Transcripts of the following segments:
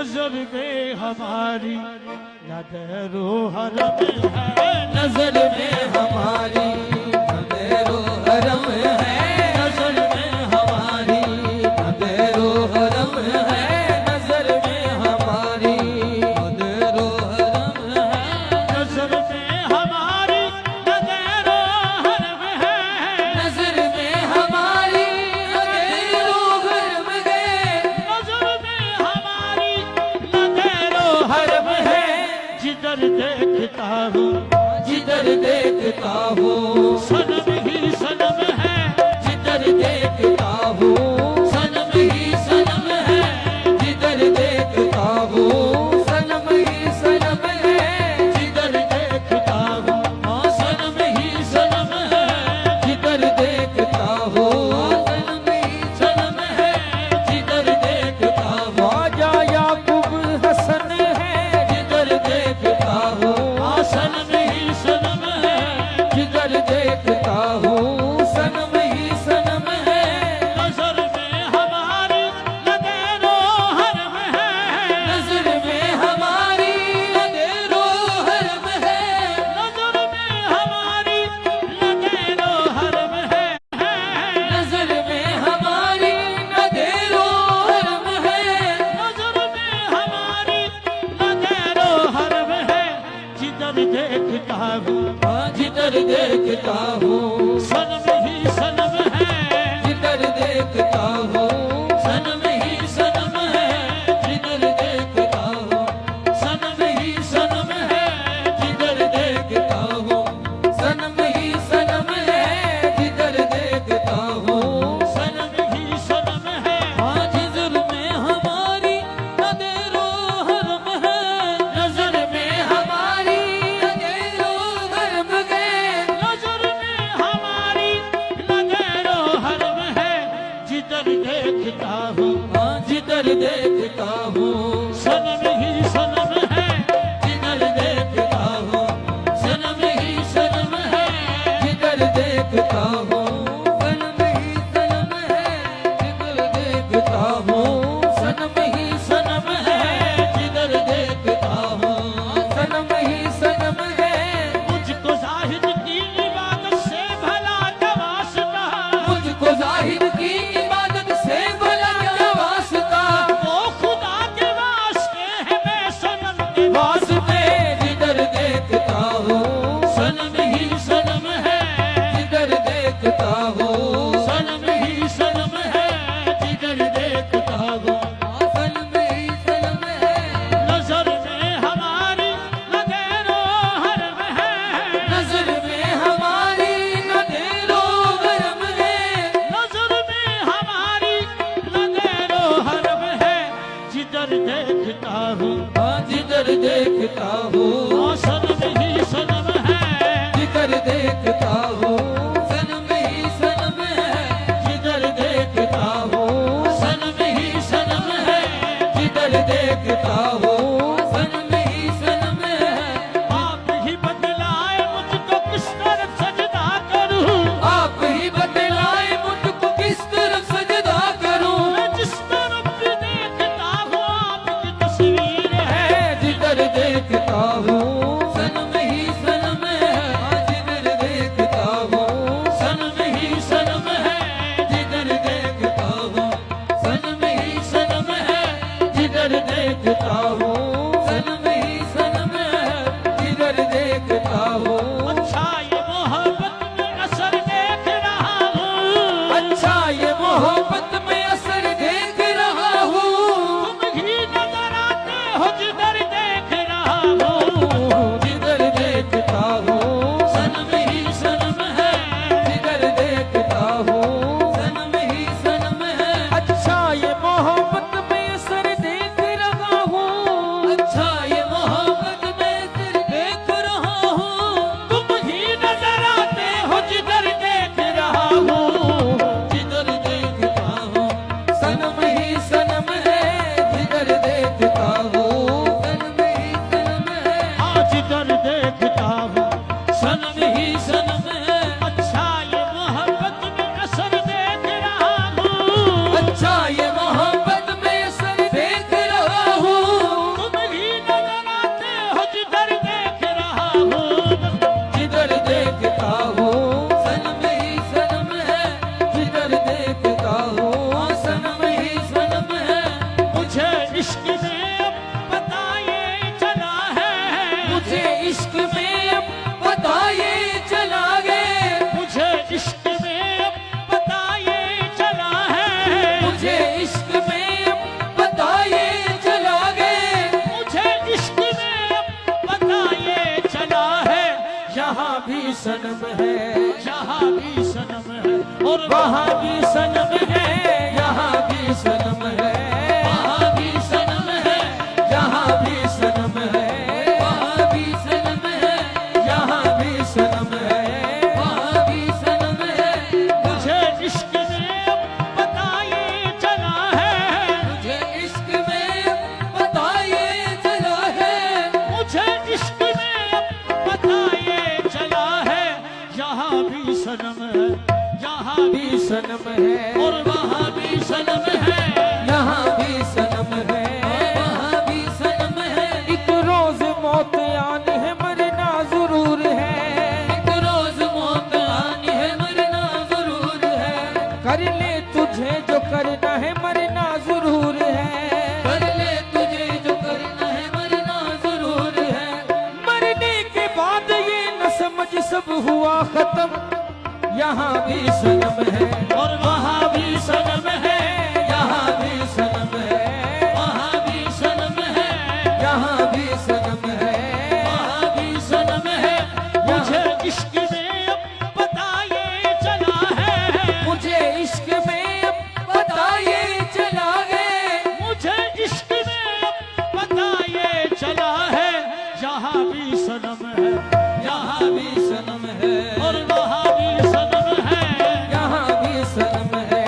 नजर में हमारी नजरो हरम है, नजर में हमारी नजरो हरम है, नजर में हमारी नजरो हरम है, नजर में हमारी नजरो हरम है, नजर में हमारी नजरो हरम है, नजर में हमारी नजरो हरम है, नजर में हमारी नजरो हरम है। जिधर देखता हूँ जिधर देखता हूँ सनम ही सनम है, जिधर देखता हूँ सनम ही सनम है, जिधर देखता हूँ सनम ही सनम है, जिधर देखता हूँ सनम ही सनम है, जिधर देखता हूँ सनम ही सनम है, जिधर देखता हूँ ख्वाजा याकूब हसन है, जिधर देखता हूँ सनम ही सनम है, जिधर देखता हूँ सनम ही सनम है, नजर में हमारी नजरो हरम है, नजर में हमारी नजरो हरम है, नजर में हमारी नजरो हरम है, नजर में हमारी नजरो हरम है, नजर में हमारी नजरो हरम है। जिधर देखता हूँ जिधर देखता हूँ सनम ही सनम है, जिधर देखता हूँ सनम ही सनम है, जिधर देखता हूँ सनम ही सनम है, जिधर देखता हूँ सनम ही सनम है, जिधर देखता हूँ सनम ही सनम है, जिधर में हमारी नजरो हरम है, नजर में हमारी नजरो हरम है, नजर में हमारी नजरो हरम है। जिधर देखता हूँ जिधर देखता हूँ सनम ही सनम है, जिधर देखता हूँ सनम ही सनम है, जिधर देखता हूँ सनम ही सनम है, जिधर देखता हूँ सनम ही सनम है, जिधर देखता हूँ सनम ही सनम है, मुझको जाहिद की इबादत से भला क्या वास्ता, मुझको जाहिर की इबादत से भला क्या वास्ता, वो खुदा के वास्ते है मैं सनम के वास्ते जिधर देखता हूँ सनम ही सनम है, जिधर देखता हूँ सनम ही सनम है, जिधर देखता हूँ सनम ही सनम है, नजर में हमारी नजरो हरम है, नजर में हमारी नजरो हरम है, नजर में हमारी नजरो हरम है। जिधर देखता हूँ जिधर देखता हूँ सनम ही सनम है, जिधर देखता हूँ सनम ही सनम है, जिधर देखता हूँ सनम ही सनम है, जिधर देखता हूँ सनम ही सनम है, आप ही बतलाए मुझको किस तरफ सजदा करूँ, आप ही बतलाए मुझको किस तरफ सजदा करूं, मैं जिस तरफ भी देखता हूँ आपकी तस्वीर है, जिधर देखता हूँ सनम ही सनम है, जिधर देखता हूँ सनम ही सनम है, जिधर देखता हूँ सनम ही सनम है, जिधर देखता हूँ सनम ही सनम है, जिधर देखता हूँ अच्छा ये मोहब्बत में असर देख रहा हूँ, अच्छा ये मोहब्बत में असर देख रहा हूँ, तुम ही नजर आते हो जिधर देख रहा हूँ, जिधर देखता हूँ सनम ही सनम है, जिधर देखता हूँ सनम ही सनम है, अच्छा ये मोहब्बत में असर देख रहा हूँ, अच्छा ये मोहब्बत में असर देख रहा हूँ, तुम ही नजर आते हो जिधर देख रहा हूँ, जिधर देखता हूँ सनम ही सनम है, जिधर देखता हूँ सनम ही सनम है, हाँ जिधर देखता हूँ सनम ही सनम है, अच्छा ये मोहब्बत में असर देख रहा हूँ, अच्छा ये मोहब्बत में असर देख रहा हूँ, इश्क में अब पता ये चला है, मुझे इश्क में अब पता ये चला है, मुझे इश्क में अब पता ये चला है, मुझे इश्क में अब पता ये चला है, मुझे इश्क में अब पता ये चला है, यहाँ भी सनम है, यहाँ भी सनम है और वहाँ भी सनम है, यहाँ भी सनम है, वहाँ भी सनम है, यहाँ भी सनम है, वहाँ भी सनम है, यहाँ भी सनम है, वहाँ भी सनम है, मुझे इश्क में अब पता ये चला है, मुझे इश्क में पता ये चला है, मुझे इश्क में अब पता ये चला है, यहाँ भी सनम है, यहाँ भी सनम है, और वहाँ भी सनम है, यहाँ भी सनम है, वहाँ भी सनम है, एक रोज मौत आनी है मरना जरूर है, एक रोज मौत आनी है मरना जरूर है, कर ले तुझे जो करना है मरना जरूर है, कर ले तुझे जो करना है मरना जरूर है, मरने के बाद ये न समझ सब हुआ खत्म, यहाँ भी सनम है, और वहाँ भी सनम है, यहाँ भी सनम है, वहाँ भी सनम है, यहाँ भी सनम है, वहाँ भी सनम है, मुझे इश्क में अब पता ये चला है, मुझे इश्क में अब पता ये चला है, मुझे इश्क में अब पता ये चला है, यहाँ भी सनम है, यहाँ भी सनम है, और वहाँ भी सनम है, यहाँ भी सनम है,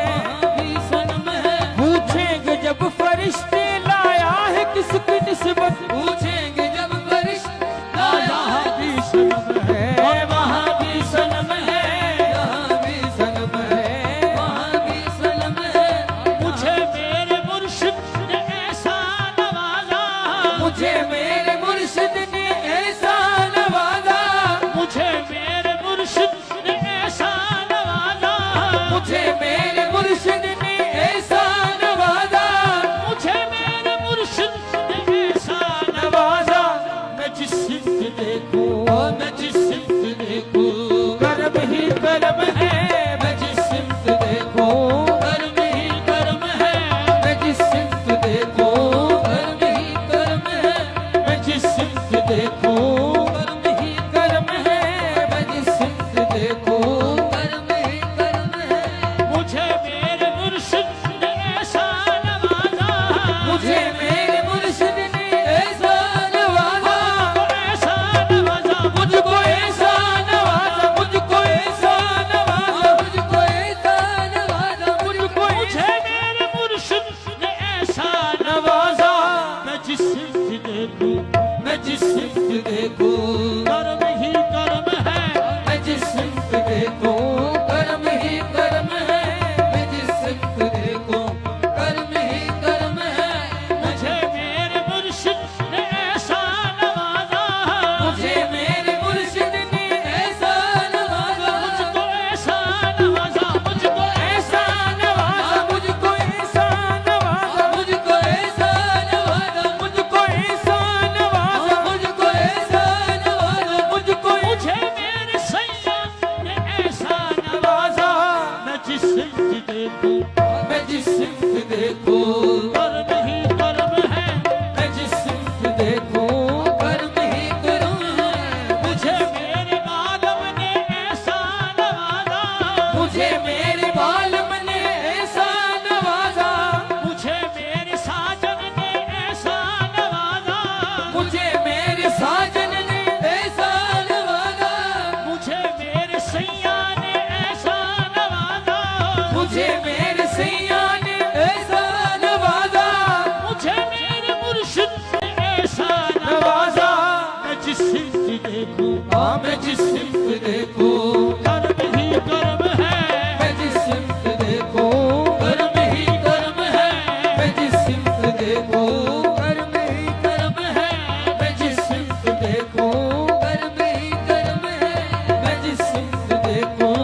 वहाँ भी सनम है, पूछेंगे जब फरिश्ते लाया है किसकी निस्बत, पूछेंगे जब फरिश्ते लाया यहाँ है भी सनम है, और वहाँ भी सनम है, यहाँ भी सनम है, वहाँ भी सनम है, मुझे मेरे मुर्शिद ने ऐसा नवाजा, मुझे मेरे मुर्शिद ने ऐसा नवाजा, मुझे मेरे मुर्शिद ने ऐसा नवाजा, मुझे मेरे मुर्शिद ने ऐसा नवाजा, मुझे मेरे मुर्शिद ने ऐसा नवाजा, मैं जिस सिमत देखूं, मैं जिस सिमत देखूं, कर्म ही कर्म है, मैं जिस सिमत देखूं, कर्म ही कर्म है, मैं जिस सिमत देखूं, कर्म ही कर्म है, मैं जिस सिमत देखूं, कर्म ही कर्म है, मैं जिस सिमत देखूं, कर्म ही कर्म है, मुझे मेरे मुर्शिद ने ऐसा नवाजा, मुझे मेरे मुर्शिद ने ऐसा नवाजा, ऐसा नवाजा, मुझको ऐसा नवाजा, मुझको ऐसा नवाजा, मुझको ऐसा नवाजा, मुझको मुझे मेरे मुर्शिद ने ऐसा नवाजा, मैं जिस सिमत देखूं, मैं जिस सिमत देखूं, कर्म ही कर्म है, मैं जिस सिमत देखूं, कर्म ही कर्म है, मैं जिस सिमत देखूं, कर्म ही कर्म है, मुझे मेरे मुर्शिद ने ऐसा नवाजा, मुझे मेरे मुर्शिद ने ऐसा नवाजा, मुझको ऐसा नवाजा, मुझको ऐसा नवाजा, मुझको ऐसा नवाजा, मुझको ऐसा नवाजा, मुझको ऐसा नवाजा, मुझको ऐसा नवाजा, मुझको मुझे मेरे सैया ने ऐसा नवाजा, मैं जिस सिमत देखूं, मैं जिस सिमत देखूं, कर्म ही कर्म है, मैं जिस सिमत देखूं, कर्म ही कर्म है, मुझे मेरे आलम ने ऐसा नवाजा, मुझे मेरे बालम ने ऐसा नवाजा, मुझे मेरे साजन ने ऐसा नवाजा, मुझे मेरे साजन ने ऐसा नवाजा, मुझे मेरे सैया ने ऐसा नवाजा, मुझे मेरे सैया ने ऐसा नवाजा, मुझे मेरे मुर्शिद ने ऐसा नवाजा, मैं जिस सिमत देखूं, हाँ मैं जिस सिमत देखूं, कर्म ही कर्म है, मैं जिस सिमत देखूं, कर्म ही कर्म है, मैं जिस सिमत देखूं, कर्म ही कर्म है, मैं जिस सिमत देखूं, कर्म ही कर्म है, मैं जिस सिमत देखूं,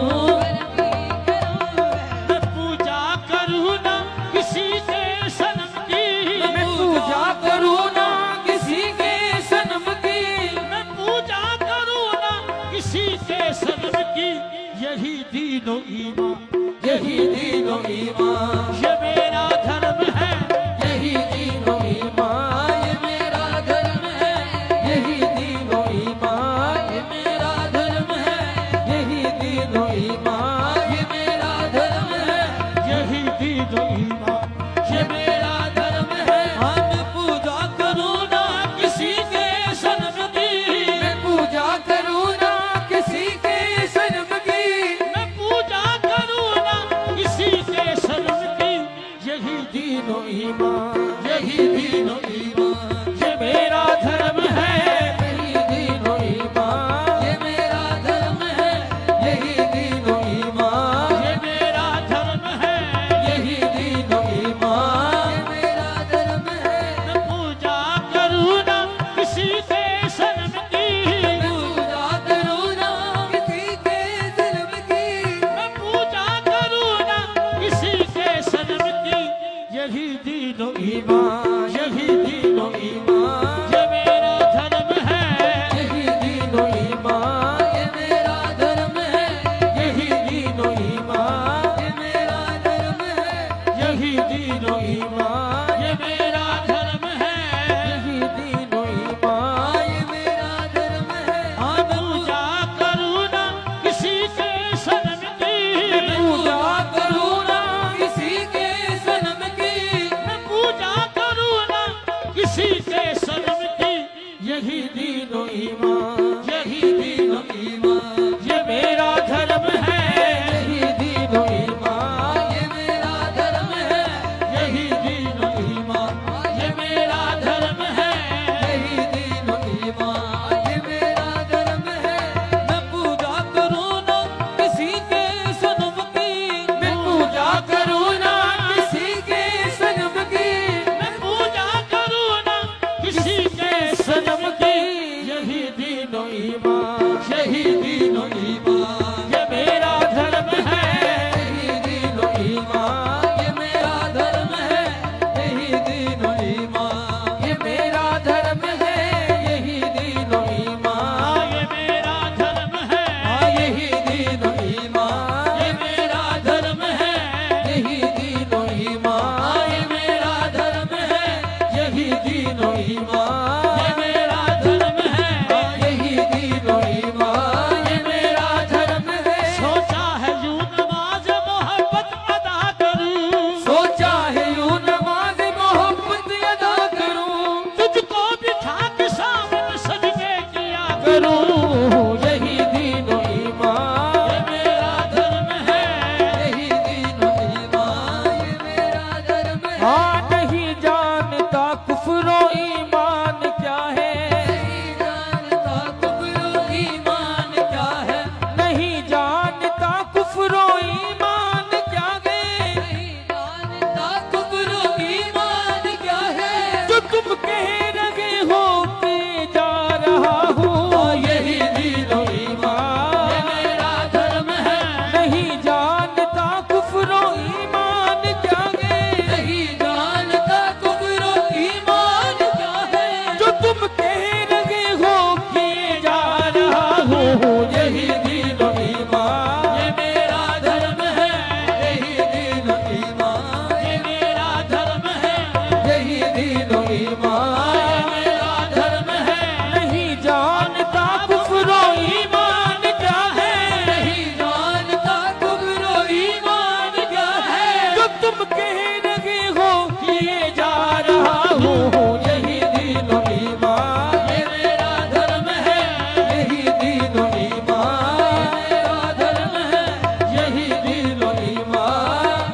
मैं पूजा करूँ ना किसी के सनम की, मैं दीनो ईमान, यही दीनो ईमान, ये मेरा धर्म है, यही दीनो ईमान, ये मेरा धर्म है, यही दीनो ईमान, ये मेरा धर्म है, यही दीनो ईमान, ये मेरा धर्म है, यही दीनो ईमान, ये मेरा धर्म है। हम पूजा करूँ ना किसी के सनम की, मैं पूजा करूँ ना किसी के सनम की, मैं पूजा करूँ ना किसी के सनम की, यही दीनो ईमान, यही दीनो ईमान, ये मेरा धर्म है, यही दीनो ईमान, ये मेरा धर्म है, यही दीनो ईमान, ये मेरा धर्म है, यही दीनो ईमान, ये मेरा धर्म है। मैं पूजा करूँ ना किसी के सनम की, मैं पूजा करूँ ना किसी के सनम की, मैं पूजा करूँ ना किसी के सनम की, यही दीनो ईमान, यही दीनो ईमान, ये मेरा धर्म है, यही दीनो ईमान, ये मेरा धर्म है, यही दीनो ईमान, ये मेरा धर्म है, यही दीनो ईमान, ये मेरा धर्म है, यही दीनो ईमान, ये मेरा धर्म है। हाँ पूजा करूँ ना किसी के सनम की, पूजा करूँ ना किसी के सनम की, मैं पूजा करूँ ना किसी के सनम की, यही दीनो ईमान, यही दीनो ईमान, ये मेरा धर्म है, यही दीनो ईमान, ये मेरा धर्म है, यही दीनो ईमान, ये मेरा धर्म है, यही दीनो ईमान, ये मेरा धर्म है। मैं पूजा करूँ ना किसी के सनम की, मैं पूजा करूँ ना किसी के सनम की, मैं पूजा करूँ ना किसी के सनम की, यही दीनो ईमान, यही दीनो ईमान, ये मेरा धर्म है, यही दीनो ईमान, ये मेरा धर्म है, यही दीनो ईमान, ये मेरा धर्म है, यही दीनो ईमान, हाँ ये मेरा धर्म है, यही दीनो ईमान, ये मेरा धर्म है, यही दीनो ईमान, ये मेरा धर्म है, यही दीनो ईमान, ये मेरा धर्म है, यही दीनो ईमान, ये मेरा धर्म है। सोचा है यूं नमाज मोहब्बत अदा करूं, सोचा है यूं नमाज मोहब्बत अदा करूं, तुझको बिठा के सामने सजदे किया करूं, यही दीनो ईमान, ये मेरा धर्म है, यही दीनो ईमान, ये मेरा धर्म है। हाँ नहीं जानता कुफ्र व ईमान क्या है, नहीं जानता कुफ्र ईमान क्या है, नहीं जानता कुफ्र व ईमान क्या है, नहीं जानता कुफ्र ईमान क्या है। जो तुम कह रहे हो कि जा रहा हूँ, यही दीनो ईमान, ये मेरा धर्म है। नहीं जानता कुफ्र व ईमान क्या है, नहीं जानता कुफ्र ईमान क्या है। जो तुम कह रहे हो कि जा रहा हूँ, यही दीनो ईमान, ये मेरा धर्म है। यही दीनो ईमान, ये मेरा धर्म है, यही दीनो ईमान, ये मेरा धर्म है। नहीं जानता कुफ्र व ईमान क्या है, नहीं जानता कुफ्र ईमान क्या है। जो तुम कह रहे हो कि जा रहा हूँ, यही दीनो ईमान, ये मेरा धर्म है। यही दीनो ईमान, ये मेरा धर्म है। यही दीनो ईमान,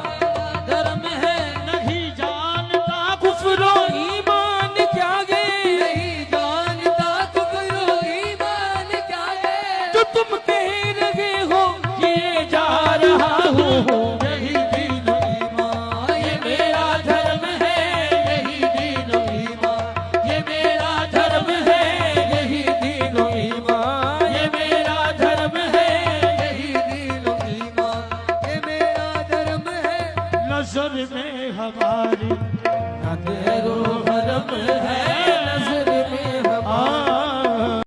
धर्म है। नहीं जानता कुफ्र व ईमान क्या है, नहीं जानता कुफ्र ईमान क्या है। जो तुम कह रहे हो कि जा रहा हूँ, यही दीनो ईमान, ये मेरा धर्म है। यही दीनो ईमान, ये मेरा धर्म है। यही दीनो ईमान, ये मेरा धर्म है। यही दीनो ईमान, ये मेरा धर्म है। नजर में हमारी